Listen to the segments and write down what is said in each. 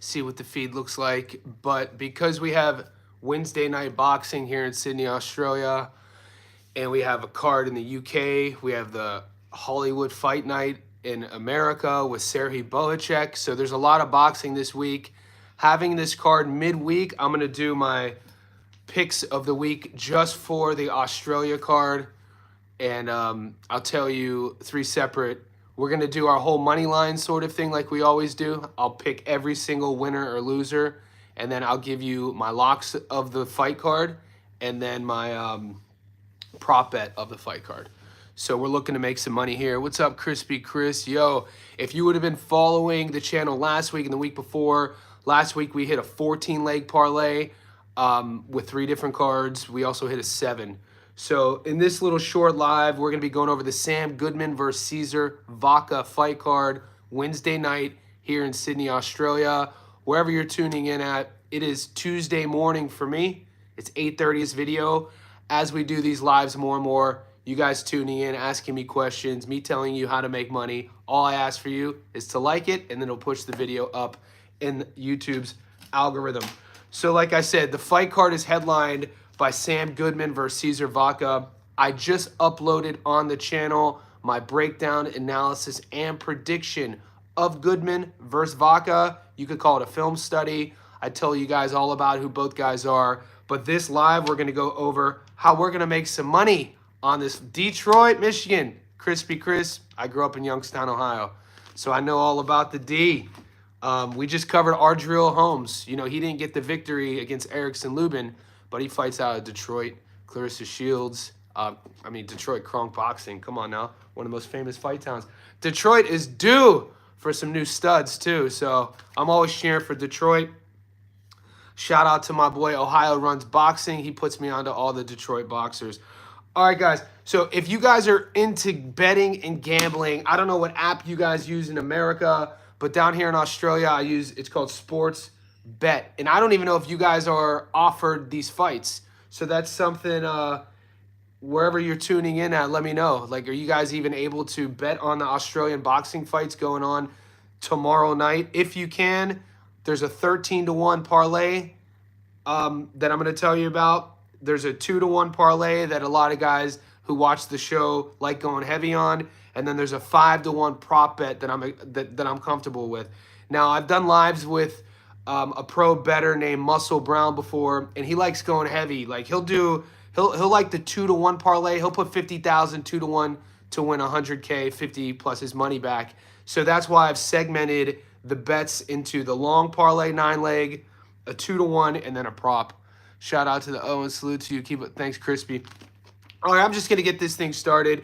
see what the feed looks like. But because we have Wednesday night boxing here in Sydney, Australia, and we have a card in the UK, we have the Hollywood Fight Night in America with Serhii Bohacek. So there's a lot of boxing this week. Having this card midweek, I'm going to do my picks of the week just for the Australia card. And I'll tell you three separate. We're going to do our whole money line sort of thing like we always do. I'll pick every single winner or loser, and then I'll give you my locks of the fight card and then my prop bet of the fight card. So we're looking to make some money here. What's up, Crispy Chris? Yo, if you would have been following the channel last week and the week before, last week we hit a 14-leg parlay with 3 different cards. We also hit a 7. So in this little short live, we're going to be going over the Sam Goodman versus Cesar Vaca fight card Wednesday night here in Sydney, Australia. Wherever you're tuning in at, it is Tuesday morning for me. It's 8:30 this video. As we do these lives more and more, you guys tuning in, asking me questions, me telling you how to make money. All I ask for you is to like it, and then it'll push the video up in YouTube's algorithm. So like I said, the fight card is headlined by Sam Goodman versus Cesar Vaca. I just uploaded on the channel my breakdown, analysis, and prediction of Goodman versus Vaca. You could call it a film study. I tell you guys all about who both guys are. But this live, we're going to go over how we're going to make some money on this Detroit, Michigan. Crispy Chris, I grew up in Youngstown, Ohio. So I know all about the D. We just covered Ardrell Holmes. You know, he didn't get the victory against Erickson Lubin, but he fights out of Detroit. Clarissa Shields. Detroit Kronk Boxing. Come on now. One of the most famous fight towns. Detroit is due for some new studs, too. So I'm always cheering for Detroit. Shout out to my boy Ohio Runs Boxing. He puts me onto all the Detroit boxers. All right, guys. So if you guys are into betting and gambling, I don't know what app you guys use in America, but down here in Australia, it's called Sports Bet. And I don't even know if you guys are offered these fights. So that's something, wherever you're tuning in at, let me know. Like, are you guys even able to bet on the Australian boxing fights going on tomorrow night? If you can, there's a 13-to-1 parlay that I'm going to tell you about. There's a 2-to-1 parlay that a lot of guys who watch the show like going heavy on. And then there's a 5-to-1 prop bet that I'm comfortable with. Now, I've done lives with a pro bettor named Muscle Brown before, and he likes going heavy. Like he'll like the 2-to-1 parlay. He'll put 50,000 2-to-1 to win 100K, 50 plus his money back. So that's why I've segmented the bets into the long parlay 9-leg, a 2-to-1, and then a prop. Shout out to the O and salute to you. Keep it. Thanks, Crispy. All right, I'm just gonna get this thing started.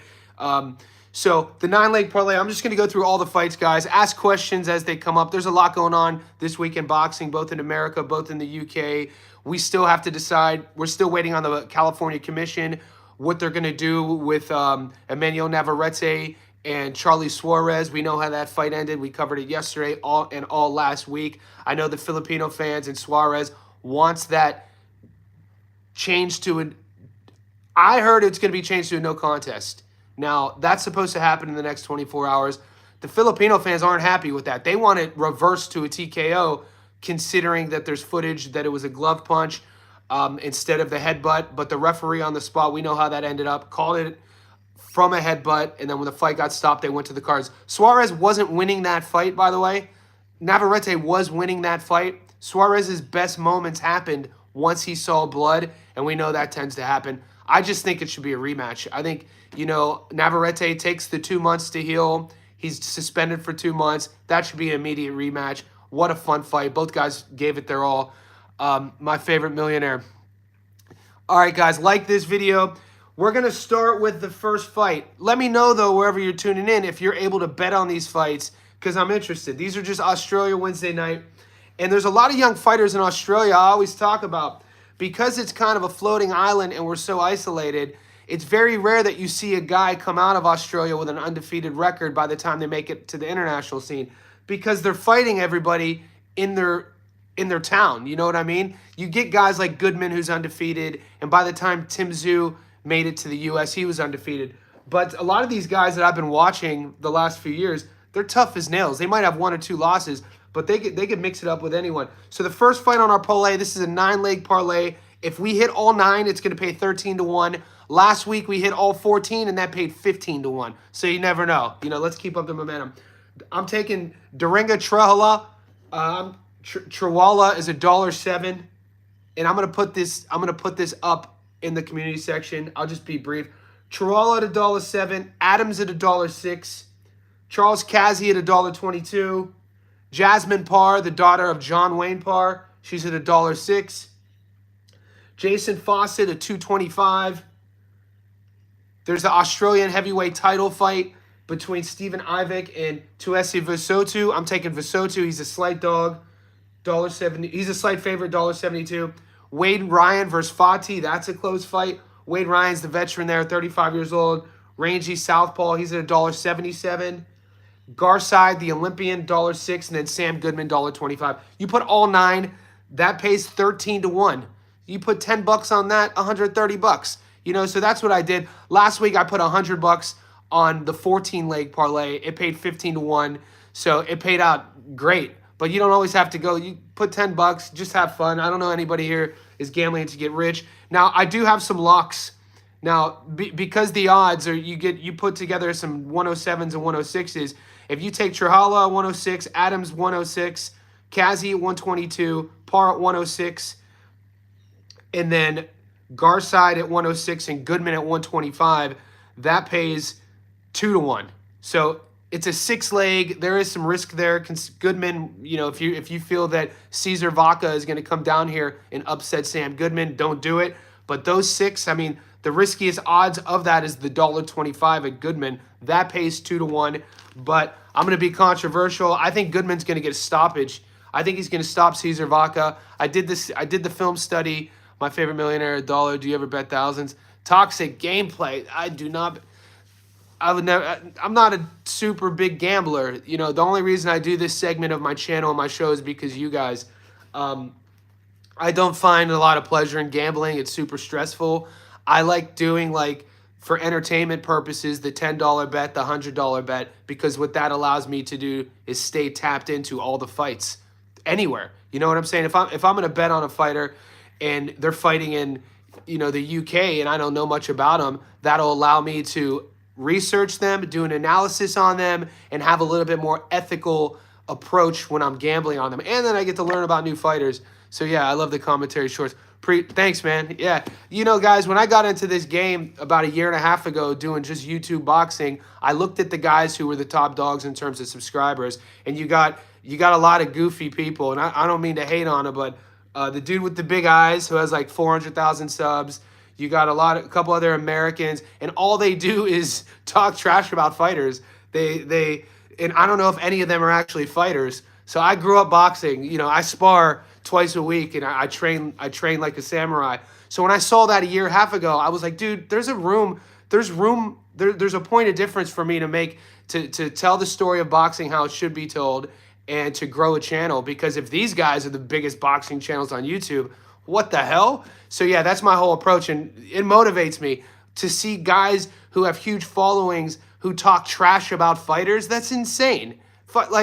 So the 9-leg parlay, I'm just going to go through all the fights, guys. Ask questions as they come up. There's a lot going on this week in boxing, both in America, both in the UK. We still have to decide. We're still waiting on the California Commission, what they're going to do with Emmanuel Navarrete and Charlie Suarez. We know how that fight ended. We covered it yesterday all last week. I know the Filipino fans and Suarez wants that changed to an... I heard it's going to be changed to a no contest. Now, that's supposed to happen in the next 24 hours. The Filipino fans aren't happy with that. They want it reversed to a TKO, considering that there's footage that it was a glove punch instead of the headbutt. But the referee on the spot, we know how that ended up, called it from a headbutt, and then when the fight got stopped, they went to the cards. Suarez wasn't winning that fight, by the way. Navarrete was winning that fight. Suarez's best moments happened once he saw blood, and we know that tends to happen. I just think it should be a rematch. I think, you know, Navarrete takes the 2 months to heal. He's suspended for 2 months. That should be an immediate rematch. What a fun fight. Both guys gave it their all. My favorite millionaire. All right, guys, like this video. We're going to start with the first fight. Let me know, though, wherever you're tuning in, if you're able to bet on these fights, because I'm interested. These are just Australia Wednesday night. And there's a lot of young fighters in Australia I always talk about. Because it's kind of a floating island and we're so isolated, it's very rare that you see a guy come out of Australia with an undefeated record by the time they make it to the international scene, because they're fighting everybody in their town. You know what I mean? You get guys like Goodman, who's undefeated, and by the time Tim Tszyu made it to the U.S., he was undefeated. But a lot of these guys that I've been watching the last few years, they're tough as nails. They might have 1 or 2 losses, but they could mix it up with anyone. So the first fight on our parlay, this is a 9-leg parlay. If we hit all 9, it's going to pay 13-1. Last week we hit all 14, and that paid 15-1. So you never know. Let's keep up the momentum. I'm taking Doringa Trehala. Trewala is $1.07, and I'm gonna put this up in the community section. I'll just be brief. Trewala at $1.07, Adams at $1.06, Charles Cassie at $1.22, Jasmine Parr, the daughter of John Wayne Parr, she's at $1.06. Jason Fawcett at $2.25. There's the Australian heavyweight title fight between Stephen Ivic and Tuesi Visotu. I'm taking Visotu. He's a slight dog, $1.70. He's a slight favorite, $1.72. Wade Ryan versus Fati. That's a close fight. Wade Ryan's the veteran there, 35 years old. Rangy southpaw. He's at $1.77. Garside, the Olympian, $1.06, and then Sam Goodman, $1.25. You put all 9, that pays 13-1. You put $10 on that, $130. So that's what I did. Last week I put $100 on the 14-leg parlay. It paid 15-1, so it paid out great. But you don't always have to go. You put $10, just have fun. I don't know anybody here is gambling to get rich. Now I do have some locks. Now because the odds are, you put together some 107s and 106s. If you take Trihala at 106, Adams 106, Kazi at 122, Parr at 106, and then Garside at 106 and Goodman at 125, that pays 2-1. So it's a 6-leg. There is some risk there. Goodman, if you feel that Cesar Vaca is going to come down here and upset Sam Goodman, don't do it. But those 6, the riskiest odds of that is the $1.25 at Goodman. That pays 2-1. But I'm going to be controversial. I think Goodman's going to get a stoppage. I think he's going to stop Cesar Vaca. I did the film study. My Favorite Millionaire, a dollar. Do you ever bet thousands? Toxic gameplay. I'm not a super big gambler. The only reason I do this segment of my channel and my show is because you guys. I don't find a lot of pleasure in gambling. It's super stressful. I like doing, for entertainment purposes, the $10 bet, the $100 bet, because what that allows me to do is stay tapped into all the fights anywhere. You know what I'm saying? If I'm going to bet on a fighter and they're fighting in, the UK and I don't know much about them, that'll allow me to research them, do an analysis on them, and have a little bit more ethical approach when I'm gambling on them. And then I get to learn about new fighters. So yeah, I love the commentary shorts. Thanks, man. Yeah. Guys, when I got into this game about a year and a half ago doing just YouTube boxing, I looked at the guys who were the top dogs in terms of subscribers, and you got a lot of goofy people, and I don't mean to hate on them, but the dude with the big eyes who has 400,000 subs, you got a couple other Americans, and all they do is talk trash about fighters. And I don't know if any of them are actually fighters. So I grew up boxing. I spar twice a week, and I train like a samurai. So when I saw that a year and a half ago, I was like, dude, there's a point of difference for me to make to tell the story of boxing how it should be told and to grow a channel. Because if these guys are the biggest boxing channels on YouTube, what the hell? So yeah, that's my whole approach, and it motivates me to see guys who have huge followings who talk trash about fighters. That's insane.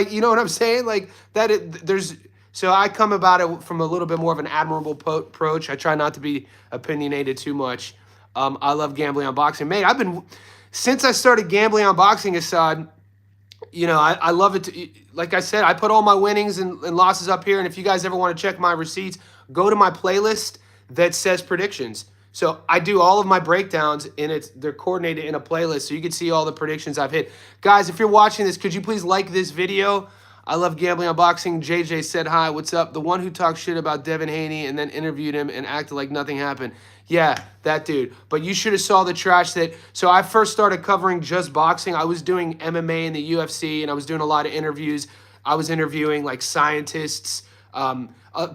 You know what I'm saying? So I come about it from a little bit more of an admirable approach. I try not to be opinionated too much. I love gambling on boxing. Mate, since I started gambling on boxing, Assad, I love it. Like I said, I put all my winnings and losses up here. And if you guys ever want to check my receipts, go to my playlist that says predictions. So I do all of my breakdowns, and they're coordinated in a playlist, so you can see all the predictions I've hit. Guys, if you're watching this, could you please like this video? I love gambling on boxing. JJ said hi. What's up? The one who talked shit about Devin Haney and then interviewed him and acted like nothing happened. Yeah, that dude. But you should have saw the trash that... So I first started covering just boxing. I was doing MMA and the UFC, and I was doing a lot of interviews. I was interviewing scientists,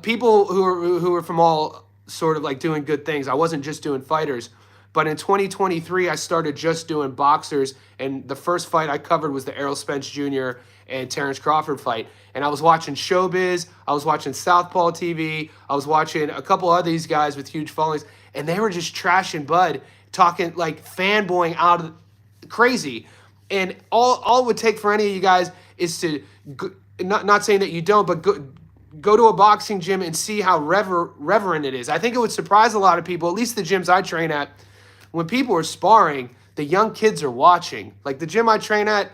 people who were from all sort of doing good things. I wasn't just doing fighters. But in 2023, I started just doing boxers, and the first fight I covered was the Errol Spence Jr. and Terrence Crawford fight. And I was watching Showbiz, I was watching Southpaw TV, I was watching a couple of these guys with huge followings, and they were just trashing Bud, talking fanboying out of crazy. And all it would take for any of you guys is not saying that you don't, but go to a boxing gym and see how reverent it is. I think it would surprise a lot of people, at least the gyms I train at. When people are sparring, the young kids are watching. Like the gym I train at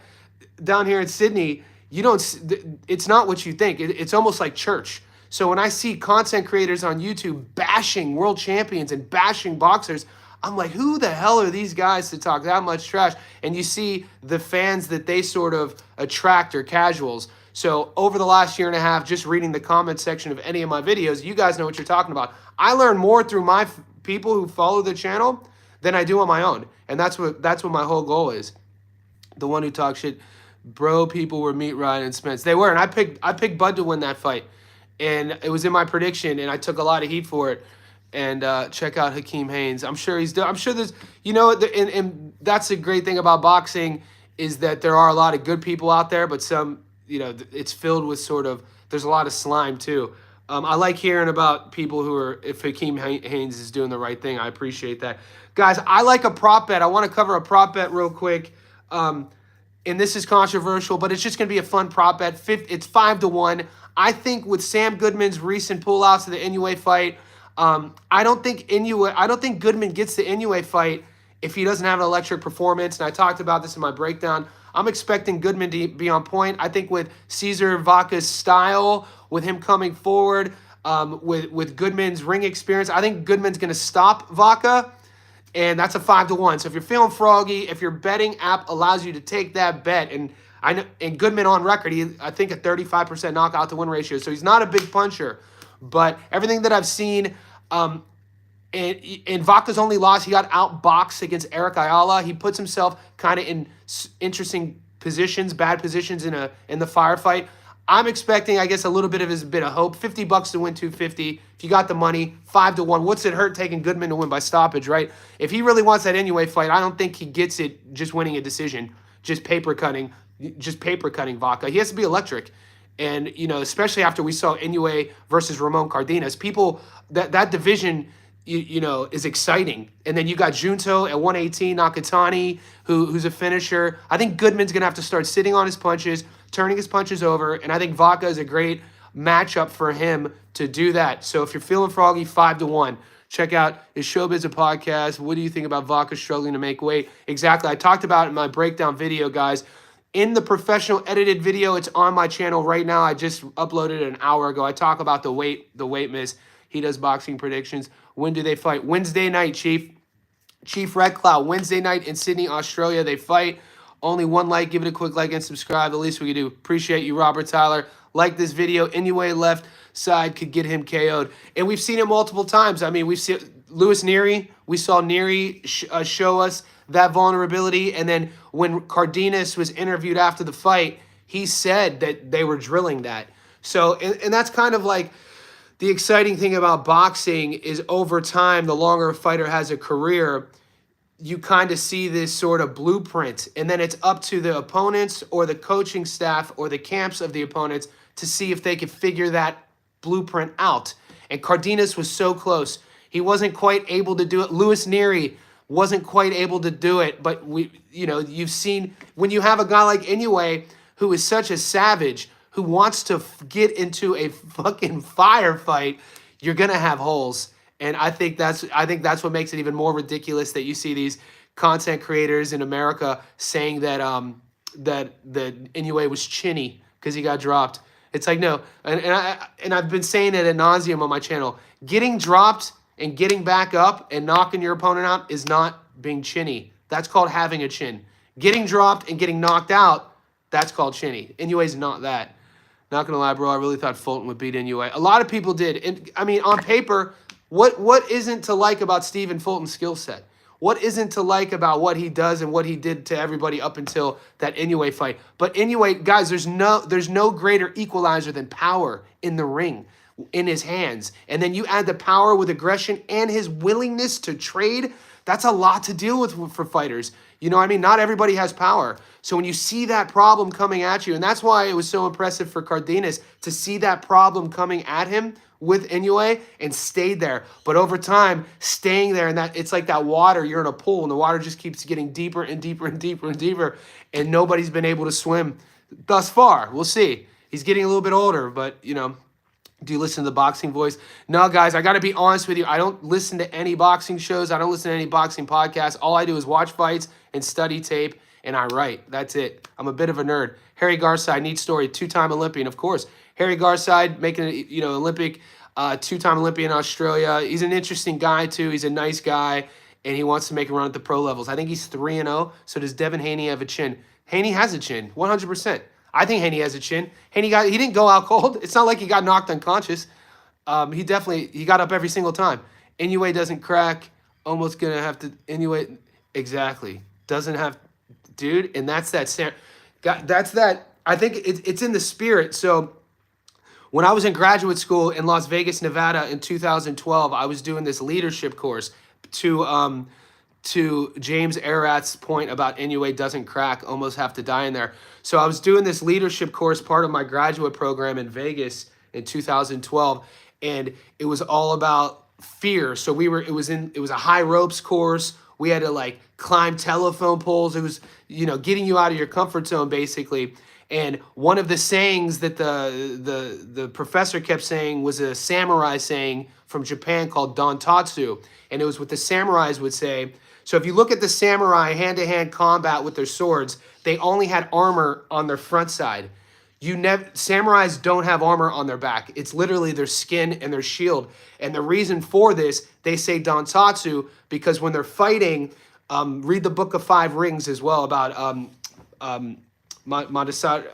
down here in Sydney, it's not what you think. It's almost like church. So when I see content creators on YouTube bashing world champions and bashing boxers, I'm like, who the hell are these guys to talk that much trash? And you see the fans that they sort of attract are casuals. So over the last year and a half, just reading the comment section of any of my videos, you guys know what you're talking about. I learn more through my people who follow the channel than I do on my own. And that's what my whole goal is. The one who talks shit, bro, people were meat Ryan and Spence. They were, and I picked Bud to win that fight. And it was in my prediction, and I took a lot of heat for it. And check out Hakeem Haynes. I'm sure there's, and that's the great thing about boxing is that there are a lot of good people out there, but some, it's filled with there's a lot of slime too. I like hearing about people if Hakeem Haynes is doing the right thing. I appreciate that. Guys, I like a prop bet. I want to cover a prop bet real quick. And this is controversial, but it's just going to be a fun prop bet. It's 5-1. I think with Sam Goodman's recent pullouts of the Inoue fight, I don't think Goodman gets the Inoue fight if he doesn't have an electric performance. And I talked about this in my breakdown. I'm expecting Goodman to be on point. I think with Cesar Vaca's style, with him coming forward, with Goodman's ring experience, I think Goodman's going to stop Vaca. And that's a 5-1. So if you're feeling froggy, if your betting app allows you to take that bet, and Goodman on record, I think a 35% knockout to win ratio. So he's not a big puncher. But everything that I've seen, and Vaca's only loss, he got outboxed against Eric Ayala. He puts himself kind of in interesting positions, bad positions in the firefight. I'm expecting, I guess, a little bit of hope. $50 to win 250. If you got the money, 5-1. What's it hurt taking Goodman to win by stoppage, right? If he really wants that Inoue fight, I don't think he gets it just winning a decision, just paper cutting Vaca. He has to be electric. And, especially after we saw Inoue versus Ramon Cardenas, people, that division, is exciting. And then you got Junto at 118, Nakatani, who's a finisher. I think Goodman's going to have to start sitting on his punches, turning his punches over, and I think Vaca is a great matchup for him to do that. So if you're feeling froggy, 5-1. Check out his Showbiz a podcast. What do you think about Vaca struggling to make weight? Exactly. I talked about it in my breakdown video, guys. In the professional edited video, it's on my channel right now. I just uploaded it an hour ago. I talk about the weight miss. He does boxing predictions. When do they fight? Wednesday night, Chief. Chief Red Cloud. Wednesday night in Sydney, Australia. They fight. Only one like. Give it a quick like and subscribe. The least we can do. Appreciate you, Robert Tyler. Like this video. Inoue left side could get him KO'd. And we've seen it multiple times. I mean, we've seen Louis Neary. We saw Neary show us that vulnerability. And then when Cardenas was interviewed after the fight, he said that they were drilling that. So, and that's kind of like the exciting thing about boxing is over time, the longer a fighter has a career, you kind of see this sort of blueprint. And then it's up to the opponents or the coaching staff or the camps of the opponents to see if they can figure that blueprint out. And Cardenas was so close. He wasn't quite able to do it. Louis Neary wasn't quite able to do it. But you've seen when you have a guy like Inoue who is such a savage, who wants to get into a fucking firefight, you're gonna have holes. And I think that's what makes it even more ridiculous that you see these content creators in America saying that that Inoue was chinny because he got dropped. It's like, no, and I've been saying it ad nauseum on my channel. Getting dropped and getting back up and knocking your opponent out is not being chinny. That's called having a chin. Getting dropped and getting knocked out, that's called chinny. Inoue's not that. Not gonna lie, bro. I really thought Fulton would beat Inoue. A lot of people did. And I mean, on paper, what isn't to like about Stephen Fulton's skill set? What isn't to like about what he does and what he did to everybody up until that Inoue fight? But Inoue, guys, there's no greater equalizer than power in the ring, in his hands. And then you add the power with aggression and his willingness to trade. That's a lot to deal with for fighters. You know what I mean? Not everybody has power. So when you see that problem coming at you, and that's why it was so impressive for Cardenas to see that problem coming at him with Inoue and stayed there. But over time, staying there, and that it's like that water, you're in a pool, and the water just keeps getting deeper and deeper and deeper and deeper, and nobody's been able to swim thus far. We'll see. He's getting a little bit older, but do you listen to the Boxing Voice? No, guys, I got to be honest with you. I don't listen to any boxing shows. I don't listen to any boxing podcasts. All I do is watch fights and study tape, and I write. That's it. I'm a bit of a nerd. Harry Garside, neat story, two-time Olympian, of course. Harry Garside making Olympic, two-time Olympian in Australia. He's an interesting guy too. He's a nice guy, and he wants to make a run at the pro levels. I think he's 3-0. So does Devin Haney have a chin? Haney has a chin, 100%. I think Haney has a chin. He didn't go out cold. It's not like he got knocked unconscious. He got up every single time. Inoue doesn't crack. Almost gonna have to Inoue. Exactly. Doesn't have, dude. And that's that. That's that. I think it's in the spirit. So when I was in graduate school in Las Vegas, Nevada in 2012, I was doing this leadership course to James Arath's point about Inoue doesn't crack, almost have to die in there. So I was doing this leadership course, part of my graduate program in Vegas in 2012, and it was all about fear. So it was a high ropes course. We had to like climb telephone poles. It was, getting you out of your comfort zone basically. And one of the sayings that the professor kept saying was a samurai saying from Japan called Dantatsu. And it was what the samurais would say. So if you look at the samurai hand-to-hand combat with their swords, they only had armor on their front side. Samurais don't have armor on their back. It's literally their skin and their shield. And the reason for this, they say Dantatsu, because when they're fighting, read the Book of Five Rings as well about Madasada.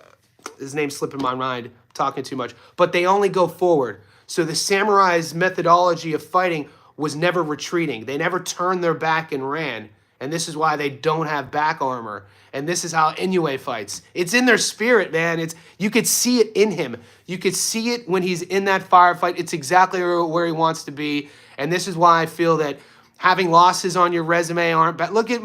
His name's slipping my mind. I'm talking too much. But they only go forward. So the samurai's methodology of fighting was never retreating. They never turned their back and ran. And this is why they don't have back armor. And this is how Inoue fights. It's in their spirit, man. You could see it in him. You could see it when he's in that firefight. It's exactly where he wants to be. And this is why I feel that having losses on your resume aren't bad. Look at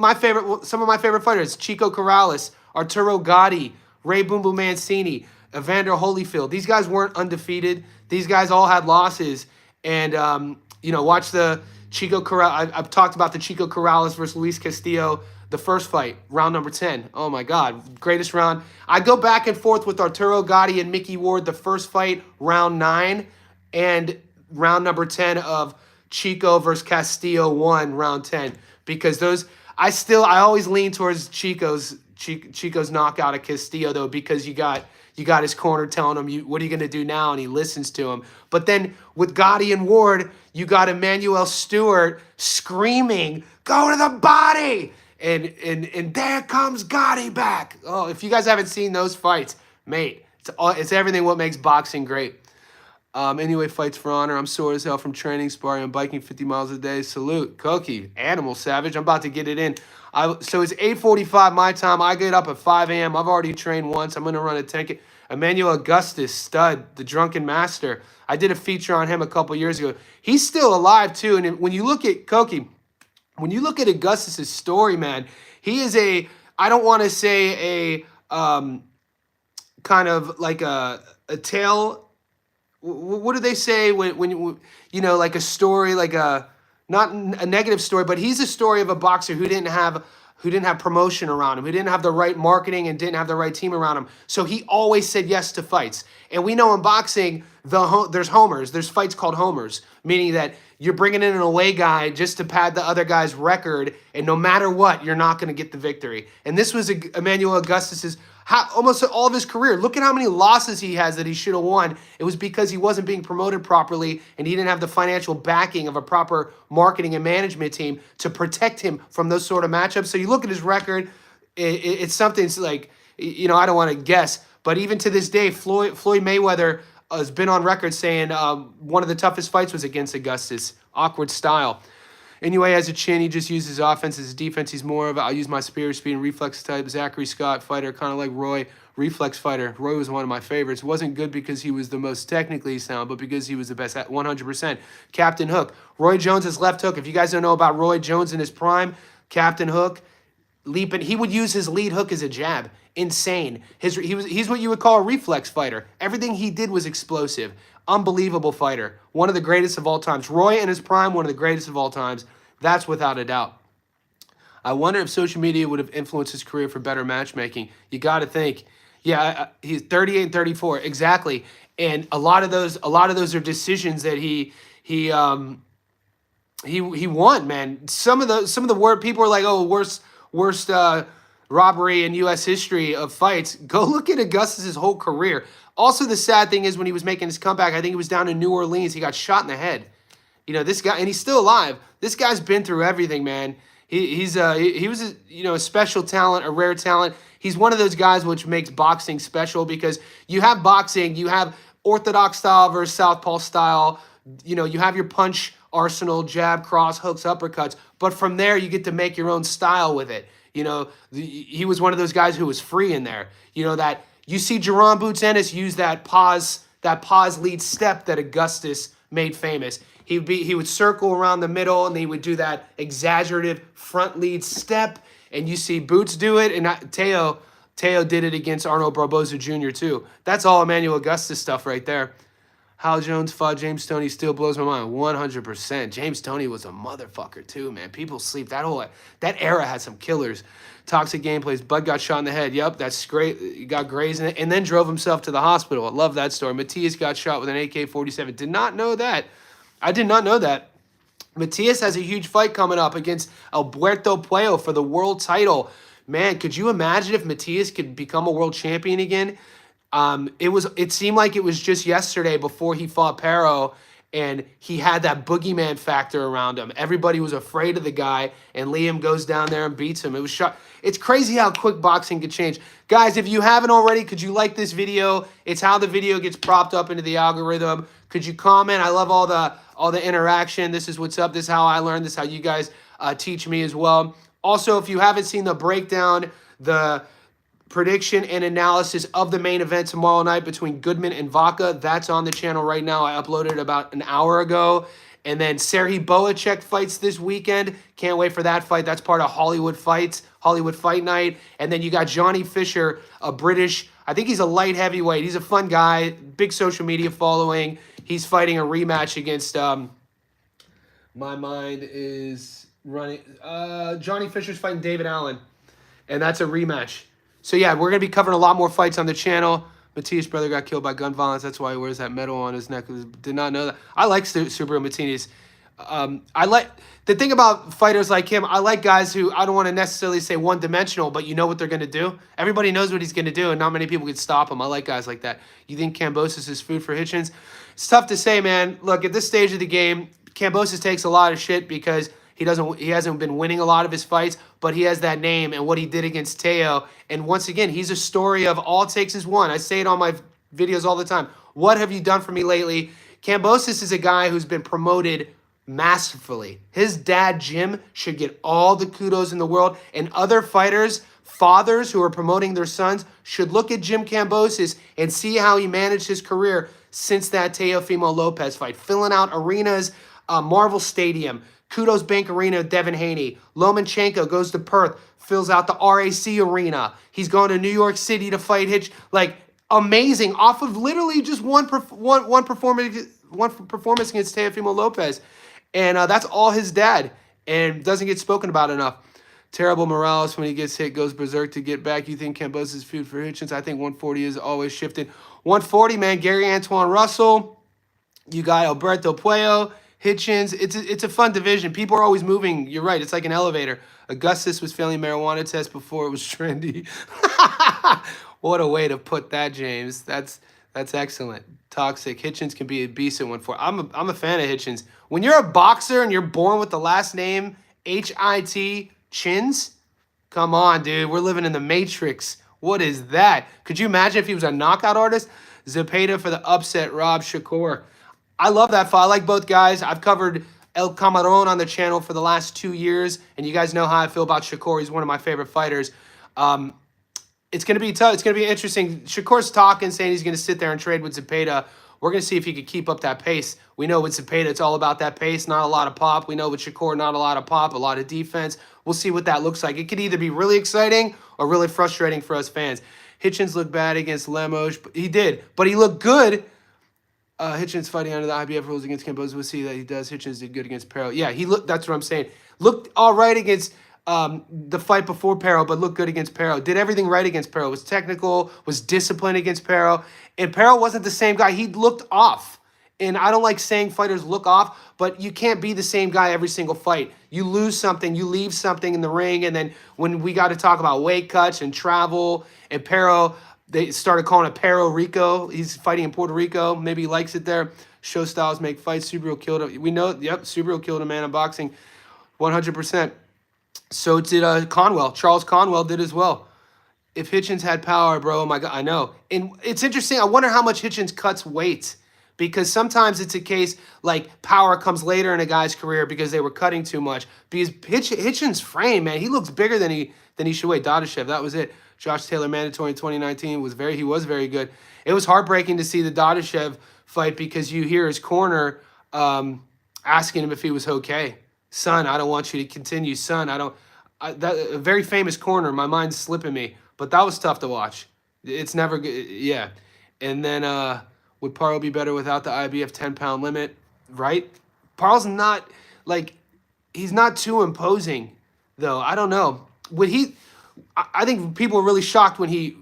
some of my favorite fighters. Chico Corrales, Arturo Gatti, Ray Boom Boom Mancini, Evander Holyfield. These guys weren't undefeated. These guys all had losses. And, watch the Chico Corrales. I've talked about the Chico Corrales versus Luis Castillo, the first fight, round number 10. Oh, my God. Greatest round. I go back and forth with Arturo Gatti and Mickey Ward, the first fight, round 9, and round number 10 of Chico versus Castillo 1, round 10. Because I always lean towards Chico's knockout of Castillo, though, because you got his corner telling him, what are you going to do now? And he listens to him. But then with Gotti and Ward, you got Emmanuel Stewart screaming, go to the body! And there comes Gotti back. Oh, if you guys haven't seen those fights, mate, it's everything what makes boxing great. Anyway, fights for honor. I'm sore as hell from training, sparring, and biking 50 miles a day. Salute. Koki, animal savage. I'm about to get it in. So it's 8:45 my time. I get up at 5 a.m. I've already trained once. I'm going to run a 10K. Emmanuel Augustus, stud, the drunken master. I did a feature on him a couple years ago. He's still alive, too. And when you look at Koki, when you look at Augustus's story, man, he is I don't want to say kind of like a tale. What do they say when like a story, like not a negative story, but he's a story of a boxer who didn't have promotion around him, who didn't have the right marketing and didn't have the right team around him. So he always said yes to fights. And we know in boxing, there's homers. There's fights called homers, meaning that you're bringing in an away guy just to pad the other guy's record, and no matter what, you're not going to get the victory. And this was Emmanuel Augustus's almost all of his career. Look at how many losses he has that he should have won. It was because he wasn't being promoted properly and he didn't have the financial backing of a proper marketing and management team to protect him from those sort of matchups. So you look at his record, it's something like, I don't want to guess, but even to this day, Floyd Mayweather has been on record saying one of the toughest fights was against Augustus. Awkward style. Anyway, as a chin, he just uses offense. As a defense, he's more of I'll use my superior speed and reflex type. Zachary Scott fighter, kind of like Roy, reflex fighter. Roy was one of my favorites. Wasn't good because he was the most technically sound, but because he was the best at 100%. Captain Hook. Roy Jones' left hook. If you guys don't know about Roy Jones in his prime, Captain Hook, leaping. He would use his lead hook as a jab. Insane. He's what you would call a reflex fighter. Everything he did was explosive. Unbelievable fighter. One of the greatest of all times. Roy in his prime, one of the greatest of all times. That's without a doubt. I wonder if social media would have influenced his career for better matchmaking. You got to think. Yeah, he's 38 and 34 exactly, and a lot of those are decisions that he won, man. Some of the word people are like, oh, worst robbery in U.S. history of fights. Go look at Augustus's whole career. Also, the sad thing is when he was making his comeback, I think he was down in New Orleans. He got shot in the head. This guy, and he's still alive. This guy's been through everything, man. He was a special talent, a rare talent. He's one of those guys which makes boxing special because you have boxing, you have orthodox style versus southpaw style. You have your punch arsenal, jab, cross, hooks, uppercuts. But from there, you get to make your own style with it. He was one of those guys who was free in there. That you see Jerron Boots Ennis use that pause lead step that Augustus made famous. He would circle around the middle and he would do that exaggerative front lead step. And you see Boots do it, and Teo did it against Arnold Barboza Jr. too. That's all Emmanuel Augustus stuff right there. Hal Jones fought James Toney still blows my mind. 100%. James Toney was a motherfucker too, man. People sleep. That era had some killers. Toxic gameplays. Bud got shot in the head. Yep, that's great. He got grazed in it and then drove himself to the hospital. I love that story. Matias got shot with an AK-47. Did not know that. I did not know that. Matias has a huge fight coming up against Alberto Puello for the world title. Man, could you imagine if Matias could become a world champion again? It seemed like it was just yesterday before he fought Pero, and he had that boogeyman factor around him. Everybody was afraid of the guy, and Liam goes down there and beats him. It was It's crazy how quick boxing could change. Guys, if you haven't already, could you like this video? It's how the video gets propped up into the algorithm. Could you comment? I love all the interaction. This is what's up. This is how I learned. This is how you guys teach me as well. Also, if you haven't seen the breakdown, the prediction and analysis of the main event tomorrow night between Goodman and Vaca, that's on the channel right now. I uploaded it about an hour ago. And then Serhii Boacek fights this weekend. Can't wait for that fight. That's part of Hollywood Fight Night. And then you got Johnny Fisher, a British, I think he's a light heavyweight. He's a fun guy, big social media following. He's fighting a rematch against, my mind is running, Johnny Fisher's fighting David Allen. And that's a rematch. So yeah, we're going to be covering a lot more fights on the channel. Matias' brother got killed by gun violence. That's why he wears that medal on his neck. Did not know that. I like Subriel Martinez. The thing about fighters like him, I like guys who, I don't want to necessarily say one-dimensional, but you know what they're going to do. Everybody knows what he's going to do, and not many people can stop him. I like guys like that. You think Kambosos is food for Hitchens? It's tough to say, man. Look, at this stage of the game, Kambosos takes a lot of shit because he hasn't been winning a lot of his fights, but he has that name and what he did against Teo. And once again, he's a story of all it takes is one. I say it on my videos all the time. What have you done for me lately? Kambosos is a guy who's been promoted masterfully. His dad, Jim, should get all the kudos in the world. And other fighters, fathers who are promoting their sons, should look at Jim Kambosos and see how he managed his career since that Teofimo Lopez fight. Filling out arenas, Marvel Stadium, Kudos Bank Arena, Devin Haney. Lomachenko goes to Perth, fills out the RAC Arena. He's going to New York City to fight Hitch. Like, amazing. Off of literally just one performance against Teofimo Lopez. And that's all his dad. And doesn't get spoken about enough. Terrible Morales, when he gets hit, goes berserk to get back. You think Kambosos is food for Hitchens? I think 140 is always shifting. 140, man, Gary Antoine Russell. You got Alberto Puello. Hitchens, it's a fun division. People are always moving. You're right. It's like an elevator. Augustus was failing marijuana tests before it was trendy. What a way to put that, James. That's excellent. Toxic. Hitchens can be a beast at 140. I'm a fan of Hitchens. When you're a boxer and you're born with the last name H-I-T, Chins, come on, dude. We're living in the Matrix. What is that? Could you imagine if he was a knockout artist? Zepeda for the upset. Rob Shakur. I love that fight. I like both guys. I've covered El Camarón on the channel for the last 2 years, and you guys know how I feel about Shakur. He's one of my favorite fighters. It's going to be tough. It's going to be interesting. Shakur's talking, saying he's going to sit there and trade with Zepeda. We're going to see if he could keep up that pace. We know with Zepeda, it's all about that pace, not a lot of pop. We know with Shakur, not a lot of pop, a lot of defense. We'll see what that looks like. It could either be really exciting or really frustrating for us fans. Hitchens looked bad against Lemos. He did, but he looked good. Hitchens fighting under the IBF rules against Kambosos. We'll see that he does. Hitchens did good against Pero. Yeah, he looked. That's what I'm saying. Looked all right against the fight before Pero, but looked good against Pero. Did everything right against Pero. Was technical, was disciplined against Pero. And Pero wasn't the same guy. He looked off. And I don't like saying fighters look off, but you can't be the same guy every single fight. You lose something, you leave something in the ring, and then when we got to talk about weight cuts and travel and Pero, they started calling it Pero Rico. He's fighting in Puerto Rico. Maybe he likes it there. Show styles make fights. Subaru killed him. We know, yep, Subaru killed a man in boxing 100%. So did Conwell. Charles Conwell did as well. If Hitchens had power, bro, oh my God, I know. And it's interesting. I wonder how much Hitchens cuts weight, because sometimes it's a case like power comes later in a guy's career because they were cutting too much. Because Hitchens' frame, man, he looks bigger than he should weigh. Dadashev, that was it. Josh Taylor, mandatory in 2019, was very good. It was heartbreaking to see the Dadashev fight because you hear his corner asking him if he was okay. Son, I don't want you to continue. Son, that a very famous corner. My mind's slipping me, but that was tough to watch. It's never good. Yeah. And then would Parle be better without the IBF 10-pound limit? Right? Parle's not he's not too imposing though. I don't know. Would he? I think people were really shocked when he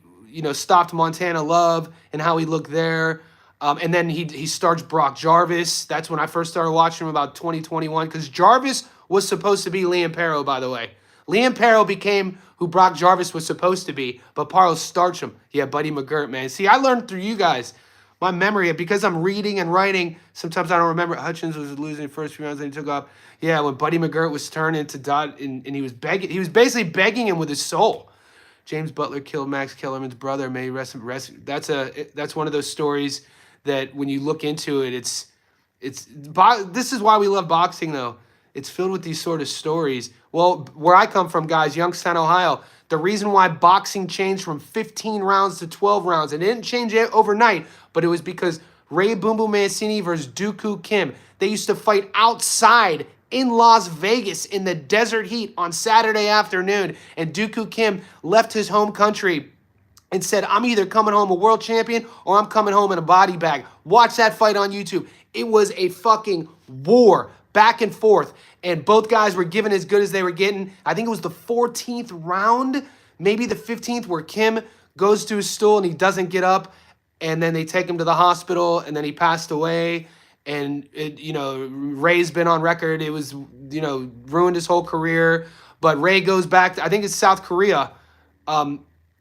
stopped Montana Love and how he looked there. And then he starts Brock Jarvis. That's when I first started watching him, about 2021, because Jarvis was supposed to be Liam Pero, by the way. Liam Pero became who Brock Jarvis was supposed to be, but Parle starched him. Yeah, Buddy McGirt, man. See, I learned through you guys. My memory, because I'm reading and writing, sometimes I don't remember. Hutchins was losing the first few rounds, and he took off. Yeah, when Buddy McGirt was turned into Dot, and he was begging, he was basically begging him with his soul. James Butler killed Max Kellerman's brother. May he rest. That's one of those stories that when you look into it, this is why we love boxing, though. It's filled with these sort of stories. Well, where I come from, guys, Youngstown, Ohio, the reason why boxing changed from 15 rounds to 12 rounds, and it didn't change it overnight, but it was because Ray Boom Boom Mancini versus Dooku Kim, they used to fight outside in Las Vegas in the desert heat on Saturday afternoon, and Dooku Kim left his home country and said, I'm either coming home a world champion or I'm coming home in a body bag. Watch that fight on YouTube. It was a fucking war, back and forth. And both guys were given as good as they were getting. I think it was the 14th round, maybe the 15th, where Kim goes to his stool and he doesn't get up. And then they take him to the hospital, and then he passed away. And, Ray's been on record. It was, ruined his whole career. But Ray goes back, I think it's South Korea.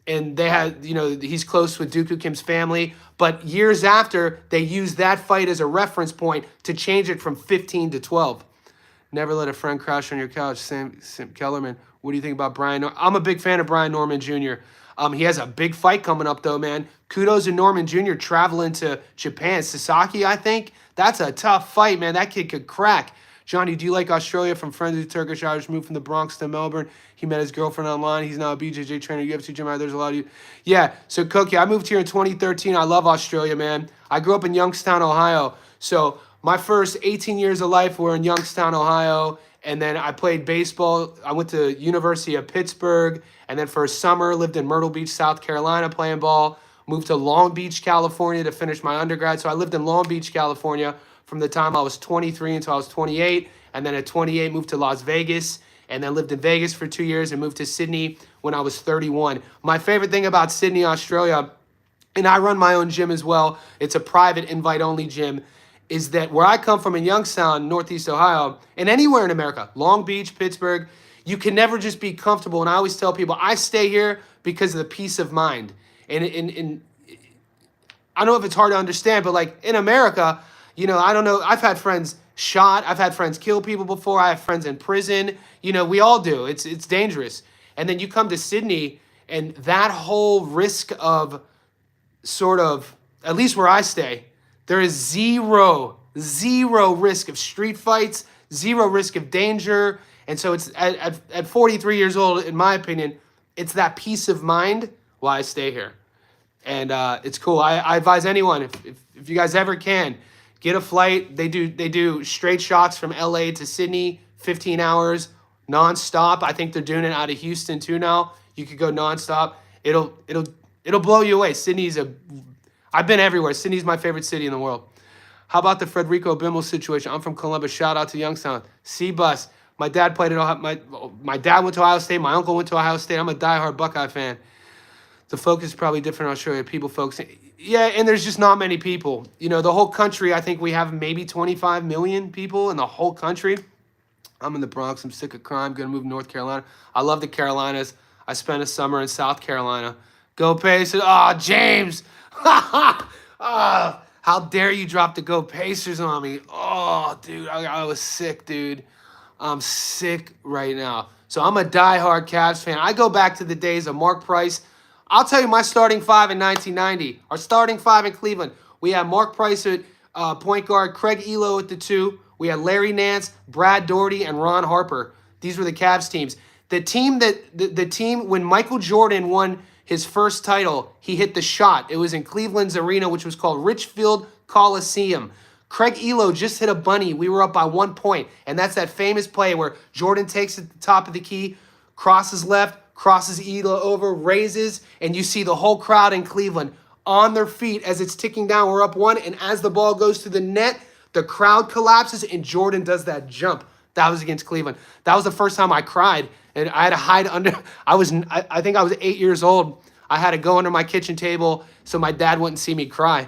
And they had, he's close with Dooku Kim's family. But years after, they used that fight as a reference point to change it from 15 to 12. Never let a friend crash on your couch. Sam Kellerman, what do you think about Brian? I'm a big fan of Brian Norman Jr. He has a big fight coming up, though, man. Kudos to Norman Jr. traveling to Japan. Sasaki, I think. That's a tough fight, man. That kid could crack. Johnny, do you like Australia? From friends of Turkish Irish, moved from the Bronx to Melbourne. He met his girlfriend online. He's now a BJJ trainer, UFC gym. There's a lot of you. Yeah, so Cookie, I moved here in 2013. I love Australia, man. I grew up in Youngstown, Ohio. So my first 18 years of life were in Youngstown, Ohio. And then I played baseball. I went to University of Pittsburgh. And then for a summer, lived in Myrtle Beach, South Carolina, playing ball. Moved to Long Beach, California to finish my undergrad. So I lived in Long Beach, California from the time I was 23 until I was 28. And then at 28, moved to Las Vegas. And then lived in Vegas for 2 years and moved to Sydney when I was 31. My favorite thing about Sydney, Australia, and I run my own gym as well, it's a private invite-only gym, is that where I come from in Youngstown, Northeast Ohio, and anywhere in America, Long Beach, Pittsburgh, you can never just be comfortable. And I always tell people, I stay here because of the peace of mind. And I don't know if it's hard to understand, but like in America, I don't know, I've had friends shot, I've had friends kill people before, I have friends in prison, we all do. It's dangerous. And then you come to Sydney, and that whole risk of sort of, at least where I stay, there is zero risk of street fights, zero risk of danger. And so it's at 43 years old, in my opinion, it's that peace of mind why I stay here. And it's cool. I advise anyone, if you guys ever can, get a flight. They do straight shots from LA to Sydney, 15 hours, nonstop. I think they're doing it out of Houston too now. You could go nonstop. It'll blow you away. I've been everywhere. Sydney's my favorite city in the world. How about the Federico Bimmel situation? I'm from Columbus. Shout out to Youngstown. C-Bus. My dad played at my dad went to Ohio State. My uncle went to Ohio State. I'm a diehard Buckeye fan. The focus is probably different in Australia. People focus. Yeah, and there's just not many people. You know, the whole country, I think we have maybe 25 million people in the whole country. I'm in the Bronx. I'm sick of crime. Going to move to North Carolina. I love the Carolinas. I spent a summer in South Carolina. Go Pacers. Oh, James. How dare you drop the Go Pacers on me. Oh, dude. I was sick, dude. I'm sick right now. So I'm a diehard Cavs fan. I go back to the days of Mark Price. I'll tell you my starting five in 1990. Our starting five in Cleveland. We had Mark Price at point guard, Craig Elo at the 2. We had Larry Nance, Brad Daugherty, and Ron Harper. These were the Cavs teams. The team when Michael Jordan won his first title, he hit the shot. It was in Cleveland's arena, which was called Richfield Coliseum. Craig Elo just hit a bunny. We were up by 1 point. And that's that famous play where Jordan takes at the top of the key, crosses left, crosses Elo over, raises, and you see the whole crowd in Cleveland on their feet as it's ticking down. We're up 1, and as the ball goes to the net, the crowd collapses, and Jordan does that jump. That was against Cleveland. That was the first time I cried, and I had to hide under. I think I was 8 years old. I had to go under my kitchen table so my dad wouldn't see me cry.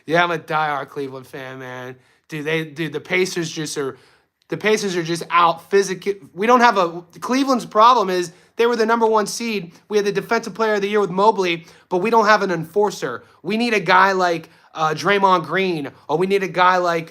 Yeah, I'm a diehard Cleveland fan, man. Dude, the Pacers just are. The Pacers are just out physically. We don't have a. Cleveland's problem is they were the #1 seed. We had the Defensive Player of the Year with Mobley, but we don't have an enforcer. We need a guy like Draymond Green, or we need a guy like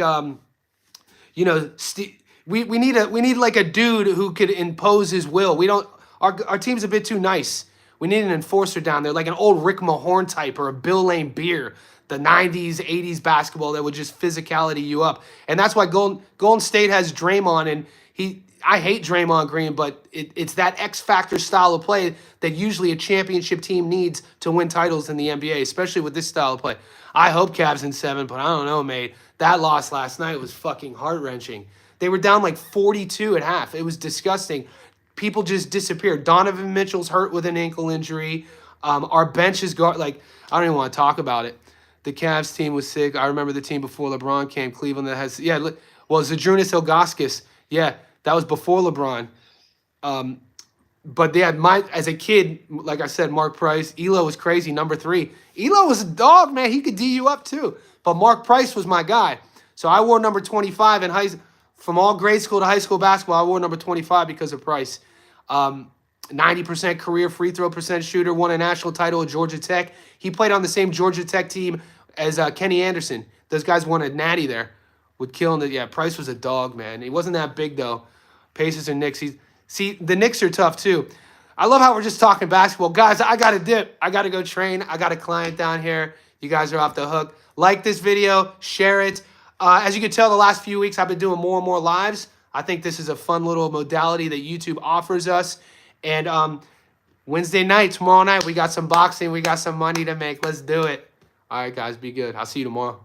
we need like a dude who could impose his will. We don't. Our team's a bit too nice. We need an enforcer down there, like an old Rick Mahorn type or a Bill Lane Beer. The 90s, 80s basketball that would just physicality you up. And that's why Golden State has Draymond, and I hate Draymond Green, but it's that X-Factor style of play that usually a championship team needs to win titles in the NBA, especially with this style of play. I hope Cavs in 7, but I don't know, mate. That loss last night was fucking heart-wrenching. They were down like 42 at half. It was disgusting. People just disappeared. Donovan Mitchell's hurt with an ankle injury. Our bench is I don't even want to talk about it. The Cavs team was sick. I remember the team before LeBron came, Cleveland, that has, Zydrunas Ilgauskas. Yeah, that was before LeBron. But they had as a kid, like I said, Mark Price. Elo was crazy, #3. Elo was a dog, man. He could D you up too. But Mark Price was my guy. So I wore number 25 in from all grade school to high school basketball. I wore number 25 because of Price. 90% career free throw percent shooter, won a national title at Georgia Tech. He played on the same Georgia Tech team as Kenny Anderson. Those guys won a natty there with killing it. Yeah, Price was a dog, man. He wasn't that big, though. Pacers and Knicks. See, the Knicks are tough, too. I love how we're just talking basketball. Guys, I got to dip. I got to go train. I got a client down here. You guys are off the hook. Like this video. Share it. As you can tell, the last few weeks, I've been doing more and more lives. I think this is a fun little modality that YouTube offers us. And Wednesday night, tomorrow night, we got some boxing. We got some money to make. Let's do it. All right, guys, be good. I'll see you tomorrow.